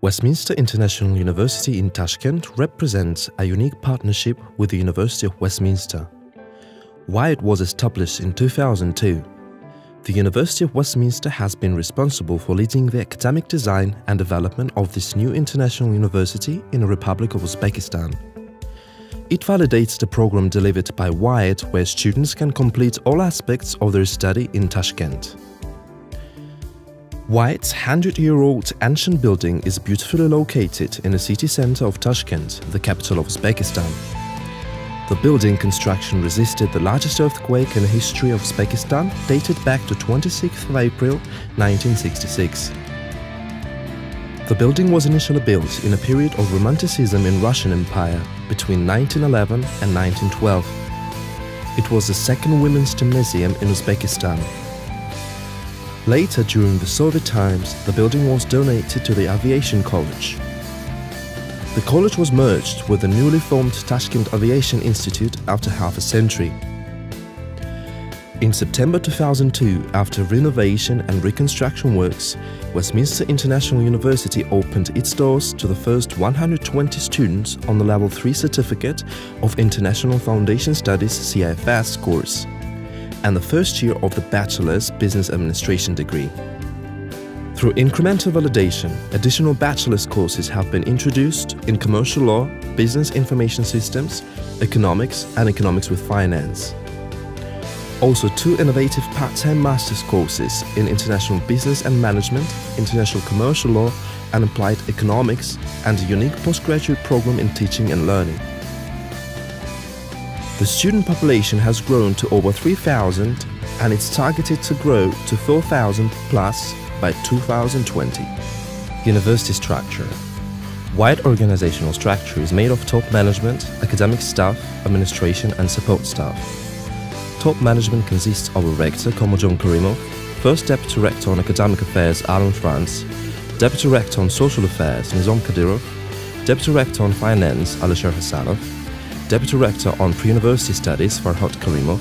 Westminster International University in Tashkent represents a unique partnership with the University of Westminster. Wiut was established in 2002. The University of Westminster has been responsible for leading the academic design and development of this new international university in the Republic of Uzbekistan. It validates the program delivered by Wiut, where students can complete all aspects of their study in Tashkent. Wiut's 100-year-old ancient building is beautifully located in the city center of Tashkent, the capital of Uzbekistan. The building construction resisted the largest earthquake in the history of Uzbekistan, dated back to 26th of April 1966. The building was initially built in a period of Romanticism in Russian Empire between 1911 and 1912. It was the second women's gymnasium in Uzbekistan. Later, during the Soviet times, the building was donated to the Aviation College. The college was merged with the newly formed Tashkent Aviation Institute after half a century. In September 2002, after renovation and reconstruction works, Westminster International University opened its doors to the first 120 students on the Level 3 Certificate of International Foundation Studies CIFS course, and the first year of the Bachelor's Business Administration degree. Through incremental validation, additional bachelor's courses have been introduced in Commercial Law, Business Information Systems, Economics and Economics with Finance. Also, 2 innovative part-time master's courses in International Business and Management, International Commercial Law and Applied Economics, and a unique postgraduate program in Teaching and Learning. The student population has grown to over 3,000 and it's targeted to grow to 4,000 plus by 2020. University structure. Wiut organizational structure is made of top management, academic staff, administration and support staff. Top management consists of a rector, Komojon Karimov, first deputy rector on academic affairs, Alan France, deputy rector on social affairs, Nizam Kadyrov, deputy rector on finance, Alisher Hasanov, Deputy Rector on Pre-University Studies, Farhad Karimov,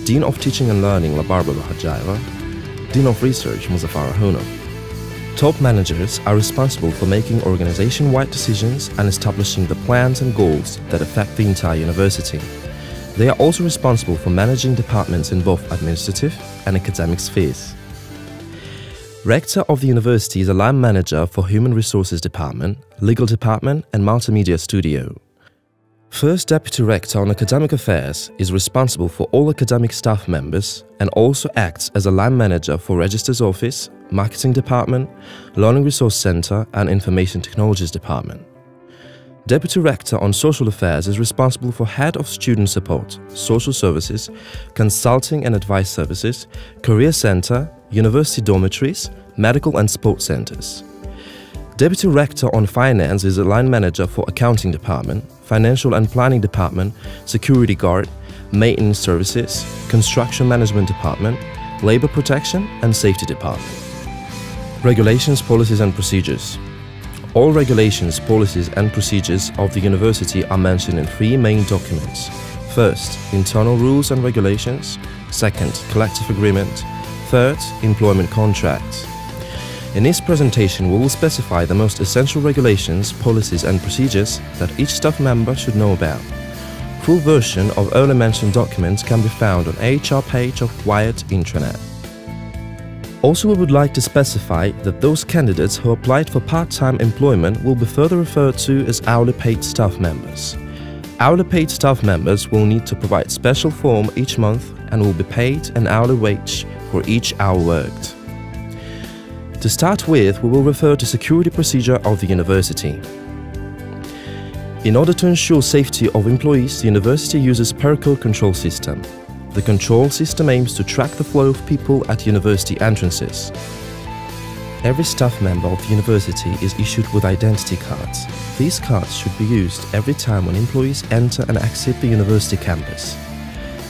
Dean of Teaching and Learning, Labarba Bahadjaeva, Dean of Research, Muzaffar Ahunov. Top managers are responsible for making organization-wide decisions and establishing the plans and goals that affect the entire university. They are also responsible for managing departments in both administrative and academic spheres. Rector of the university is a line manager for Human Resources Department, Legal Department and Multimedia Studio. First Deputy Rector on Academic Affairs is responsible for all academic staff members and also acts as a line manager for Registrar's Office, Marketing Department, Learning Resource Center and Information Technologies Department. Deputy Rector on Social Affairs is responsible for Head of Student Support, Social Services, Consulting and Advice Services, Career Center, University Dormitories, Medical and Sports Centers. Deputy Rector on Finance is a line manager for Accounting Department, Financial and Planning Department, Security Guard, Maintenance Services, Construction Management Department, Labor Protection and Safety Department. Regulations, Policies and Procedures. All regulations, policies and procedures of the university are mentioned in 3 main documents. First, internal rules and regulations. Second, collective agreement. Third, employment contracts. In this presentation, we will specify the most essential regulations, policies and procedures that each staff member should know about. Full version of earlier mentioned documents can be found on HR page of Wiut intranet. Also, we would like to specify that those candidates who applied for part-time employment will be further referred to as hourly paid staff members. Hourly paid staff members will need to provide special form each month and will be paid an hourly wage for each hour worked. To start with, we will refer to security procedure of the university. In order to ensure safety of employees, the university uses per-code control system. The control system aims to track the flow of people at university entrances. Every staff member of the university is issued with identity cards. These cards should be used every time when employees enter and exit the university campus.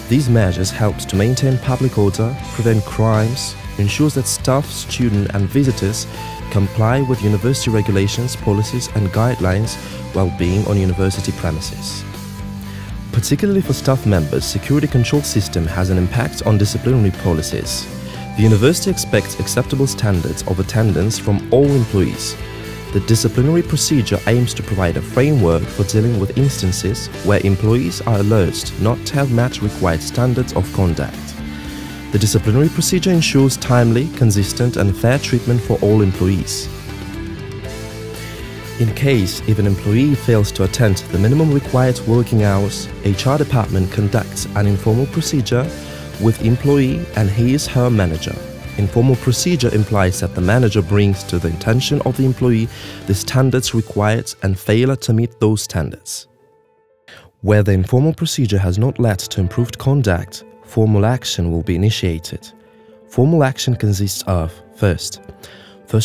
These measures help to maintain public order, prevent crimes, ensures that staff, students and visitors comply with university regulations, policies and guidelines while being on university premises. Particularly for staff members, security control system has an impact on disciplinary policies. The university expects acceptable standards of attendance from all employees. The disciplinary procedure aims to provide a framework for dealing with instances where employees are alleged not to have met required standards of conduct. The disciplinary procedure ensures timely, consistent and fair treatment for all employees. In case if an employee fails to attend the minimum required working hours, HR department conducts an informal procedure with employee and his/her manager. Informal procedure implies that the manager brings to the attention of the employee the standards required and failure to meet those standards. Where the informal procedure has not led to improved conduct, formal action will be initiated. Formal action consists of, first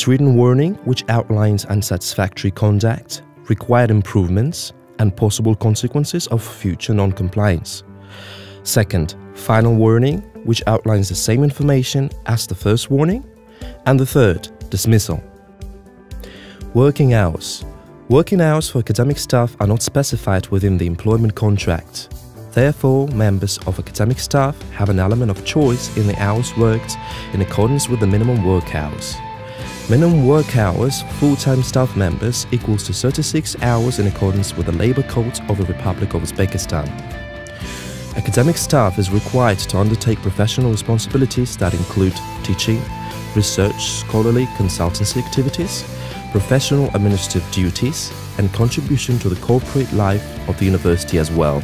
written warning which outlines unsatisfactory conduct, required improvements, and possible consequences of future non-compliance. Second, final warning which outlines the same information as the first warning. And the third, dismissal. Working hours. Working hours for academic staff are not specified within the employment contract. Therefore, members of academic staff have an element of choice in the hours worked in accordance with the minimum work hours. Minimum work hours for full-time staff members equals to 36 hours in accordance with the Labor Code of the Republic of Uzbekistan. Academic staff is required to undertake professional responsibilities that include teaching, research, scholarly consultancy activities, professional administrative duties, and contribution to the corporate life of the university as well.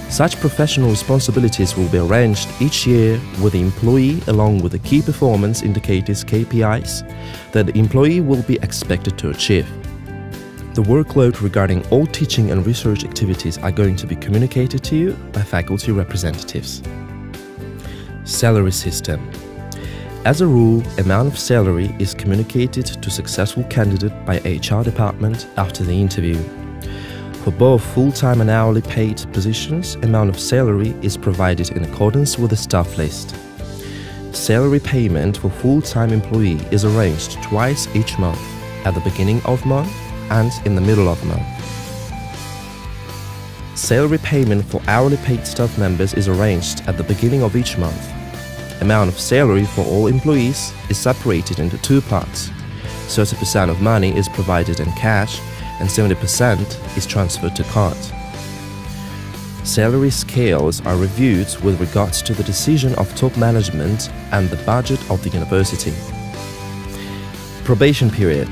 Such professional responsibilities will be arranged each year with the employee along with the key performance indicators (KPIs) that the employee will be expected to achieve. The workload regarding all teaching and research activities are going to be communicated to you by faculty representatives. Salary system. As a rule, amount of salary is communicated to successful candidate by HR department after the interview. For both full-time and hourly paid positions, amount of salary is provided in accordance with the staff list. Salary payment for full-time employee is arranged twice each month, at the beginning of month and in the middle of month. Salary payment for hourly paid staff members is arranged at the beginning of each month. Amount of salary for all employees is separated into two parts. 30% of money is provided in cash and 70% is transferred to card. Salary scales are reviewed with regards to the decision of top management and the budget of the university. Probation period.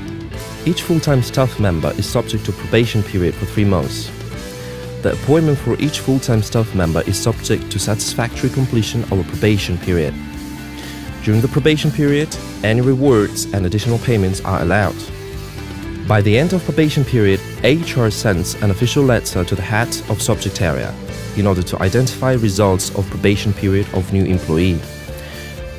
Each full-time staff member is subject to probation period for 3 months. The appointment for each full-time staff member is subject to satisfactory completion of a probation period. During the probation period, any rewards and additional payments are allowed. By the end of probation period, HR sends an official letter to the head of subject area in order to identify results of probation period of new employee.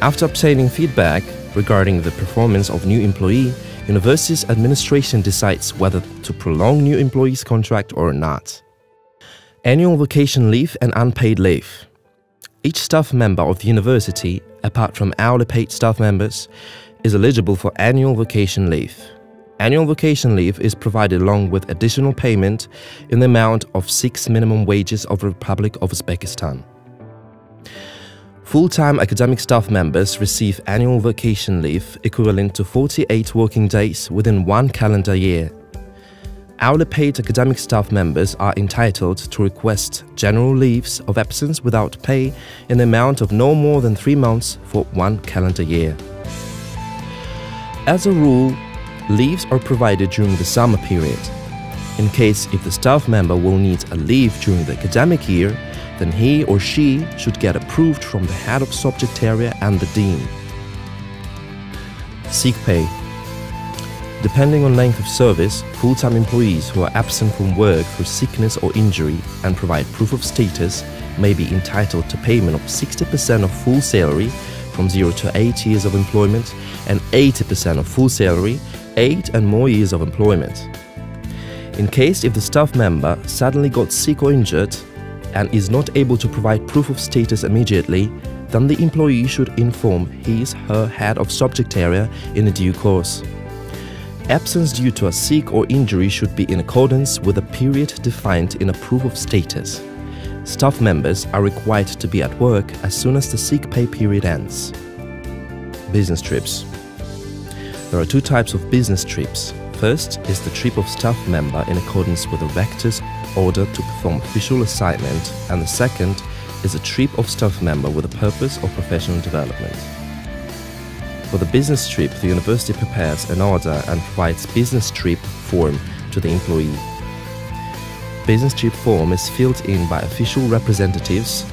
After obtaining feedback regarding the performance of new employee, university's administration decides whether to prolong new employee's contract or not. Annual vacation leave and unpaid leave. Each staff member of the university, apart from hourly paid staff members, is eligible for annual vacation leave. Annual vacation leave is provided along with additional payment in the amount of 6 minimum wages of the Republic of Uzbekistan. Full-time academic staff members receive annual vacation leave equivalent to 48 working days within 1 calendar year. Hourly paid academic staff members are entitled to request general leaves of absence without pay in the amount of no more than 3 months for 1 calendar year. As a rule, leaves are provided during the summer period. In case if the staff member will need a leave during the academic year, then he or she should get approved from the head of subject area and the dean. Sick pay. Depending on length of service, full-time employees who are absent from work through sickness or injury and provide proof of status may be entitled to payment of 60% of full salary from 0 to 8 years of employment and 80% of full salary 8 and more years of employment. In case if the staff member suddenly got sick or injured and is not able to provide proof of status immediately, then the employee should inform his/her head of subject area in a due course. Absence due to a sick or injury should be in accordance with the period defined in a proof of status. Staff members are required to be at work as soon as the sick pay period ends. Business trips. There are 2 types of business trips. first is the trip of staff member in accordance with the rector's order to perform official assignment, and the second is a trip of staff member with the purpose of professional development. For the business trip, the university prepares an order and provides business trip form to the employee. Business trip form is filled in by official representatives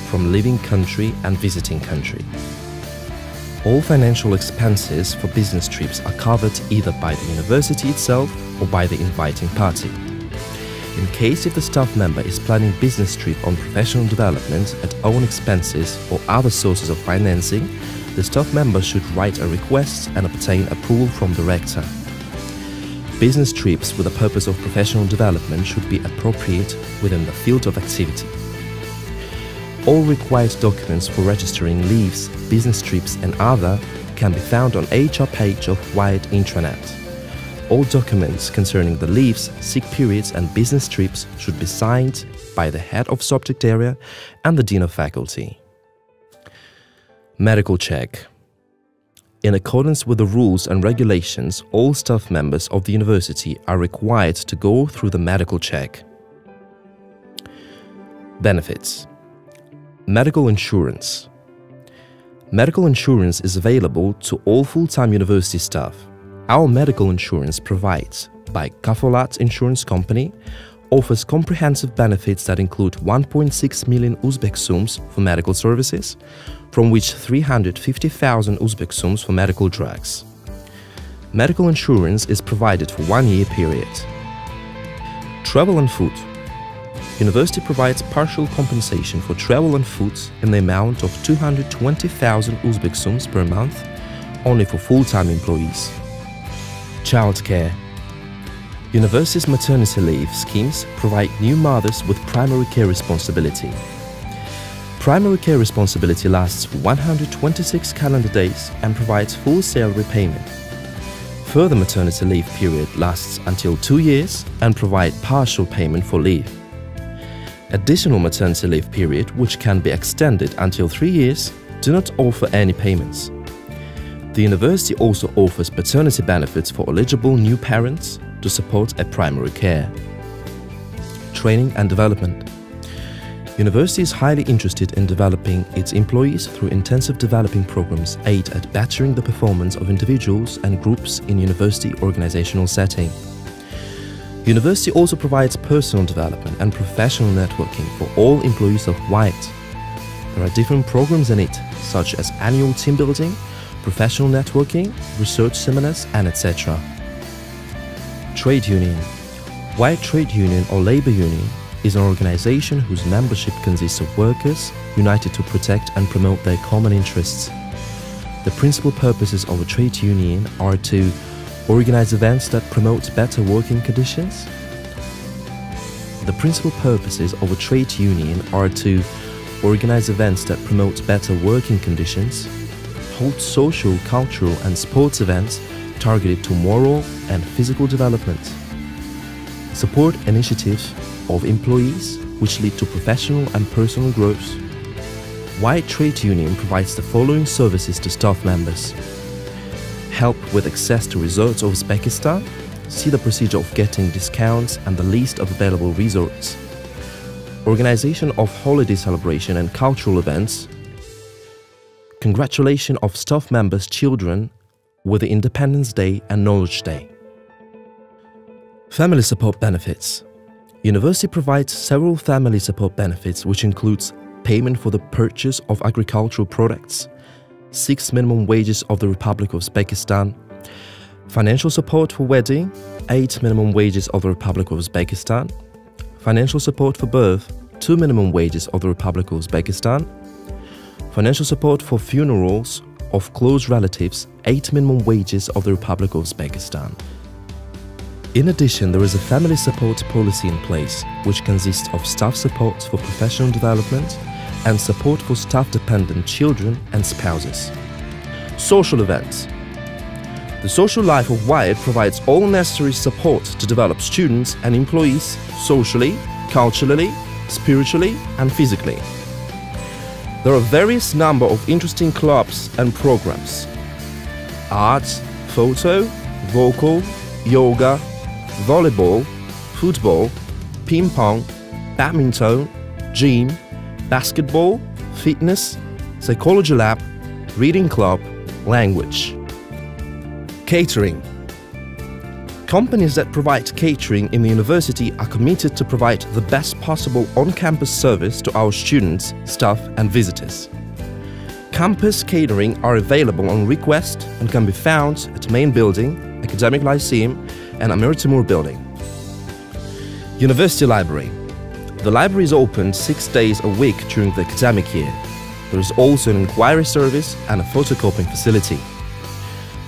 from living country and visiting country. All financial expenses for business trips are covered either by the university itself or by the inviting party. In case if the staff member is planning business trip on professional development at own expenses or other sources of financing, the staff member should write a request and obtain approval from the rector. Business trips with the purpose of professional development should be appropriate within the field of activity. All required documents for registering leaves, business trips and other can be found on HR page of Wiut intranet. All documents concerning the leaves, sick periods and business trips should be signed by the head of subject area and the dean of faculty. Medical check. In accordance with the rules and regulations, all staff members of the university are required to go through the medical check. Benefits. Medical insurance. Medical insurance is available to all full-time university staff. Our medical insurance provides by Kafolat Insurance Company, offers comprehensive benefits that include 1.6 million Uzbek sums for medical services, from which 350,000 Uzbek sums for medical drugs. Medical insurance is provided for 1 year period. Travel and food. University provides partial compensation for travel and food in the amount of 220,000 Uzbek sums per month, only for full-time employees. Childcare. University's maternity leave schemes provide new mothers with primary care responsibility. Primary care responsibility lasts 126 calendar days and provides full salary payment. Further maternity leave period lasts until 2 years and provide partial payment for leave. Additional maternity leave period, which can be extended until 3 years, do not offer any payments. The university also offers paternity benefits for eligible new parents to support a primary care. Training and development. University is highly interested in developing its employees through intensive developing programs aimed at bettering the performance of individuals and groups in university organizational setting. University also provides personal development and professional networking for all employees of Wiut. There are different programs in it, such as annual team building, professional networking, research seminars, and etc. Trade union. Wiut Trade Union or Labor Union is an organization whose membership consists of workers united to protect and promote their common interests. The principal purposes of a trade union are to organize events that promote better working conditions. The principal purposes of a trade union are to organize events that promote better working conditions, hold social, cultural and sports events targeted to moral and physical development, support initiatives of employees which lead to professional and personal growth. Wiut Trade Union provides the following services to staff members: help with access to resorts of Uzbekistan, see the procedure of getting discounts and the list of available resorts, organization of holiday celebration and cultural events, congratulation of staff members' children with the Independence Day and Knowledge Day. Family support benefits. University provides several family support benefits, which includes payment for the purchase of agricultural products, 6 minimum wages of the Republic of Uzbekistan, financial support for wedding, 8 minimum wages of the Republic of Uzbekistan, financial support for birth, 2 minimum wages of the Republic of Uzbekistan, financial support for funerals of close relatives, 8 minimum wages of the Republic of Uzbekistan. In addition, there is a family support policy in place, which consists of staff support for professional development and support for staff-dependent children and spouses. Social events. The social life of Wiut provides all necessary support to develop students and employees socially, culturally, spiritually and physically. There are various number of interesting clubs and programs: art, photo, vocal, yoga, volleyball, football, ping pong, badminton, gym, basketball, fitness, psychology lab, reading club, language. Catering. Companies that provide catering in the university are committed to provide the best possible on-campus service to our students, staff and visitors. Campus catering are available on request and can be found at Main Building, Academic Lyceum and Amir Timur Building. University Library. The library is open 6 days a week during the academic year. There is also an inquiry service and a photocopying facility.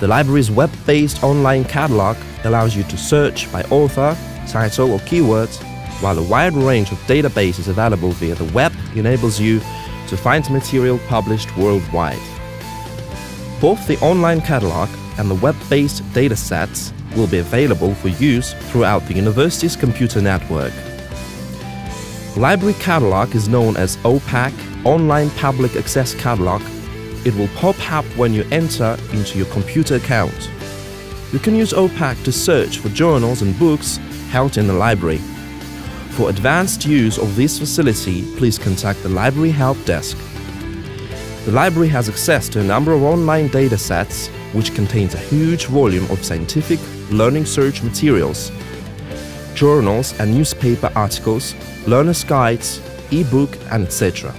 The library's web-based online catalog allows you to search by author, title or keywords, while a wide range of databases available via the web enables you to find material published worldwide. Both the online catalog and the web-based datasets will be available for use throughout the university's computer network. The library catalog is known as OPAC, Online Public Access Catalog. It will pop up when you enter into your computer account. You can use OPAC to search for journals and books held in the library. For advanced use of this facility, please contact the Library Help Desk. The library has access to a number of online datasets, which contains a huge volume of scientific learning search materials, journals and newspaper articles, learner's guides, e-book, and etc.